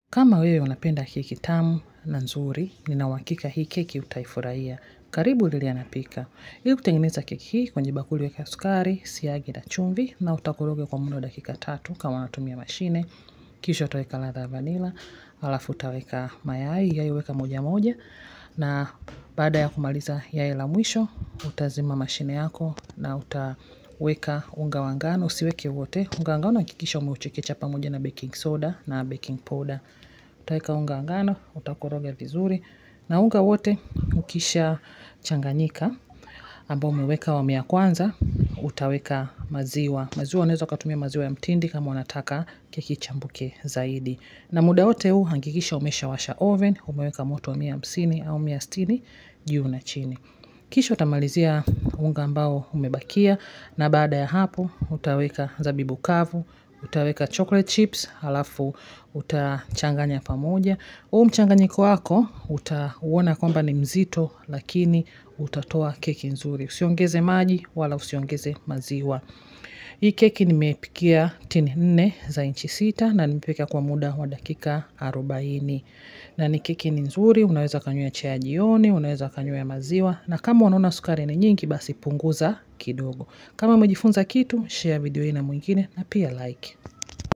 Kama wewe unapenda keki tamu na nzuri, nina uhakika hii keki utaifurahia. Karibu Liliana Pika. Ili kutengeneza keki hii, kwenye bakuli weka sukari, siagi na chumvi na utakoroga kwa muda wa dakika 3 kama unatumia mashine. Kisha utaweka ladha ya vanila, alafu utaweka mayai, yai weka moja moja. Na baada ya kumaliza yai la mwisho, utazima mashine yako na utaweka unga wa ngano, usiweke wote. Unga wa ngano hakikisha umeuchekecha pamoja na baking soda na baking powder. Utaweka unga wa ngano, utakoroga vizuri. Na unga wote ukisha changanyika, ambao umeweka awamu ya kwanza, utaweka maziwa. Maziwa unaweza ukatumia maziwa ya mtindi kama unataka keki ichambuke zaidi. Na muda wote huu hakikisha umeshawasha oven, umeweka moto wa 150 au 160 juu na chini. Kisha utamalizia unga ambao umebakia, na baada ya hapo utaweka zabibu kavu, utaweka chocolate chips, halafu utachanganya pamoja. Huu mchanganyiko wako utauona kwamba ni mzito, lakini utatoa keki nzuri. Usiongeze maji wala usiongeze maziwa. Hii keki nimepikia tini 4 za inchi 6 na nimepika kwa muda wa dakika 40. Na ni keki ni nzuri, unaweza kanywea chai ya jioni, unaweza kanywea maziwa. Na kama unaona sukari ni nyingi, basi punguza kidogo. Kama umejifunza kitu, share video hii na mwingine na pia like.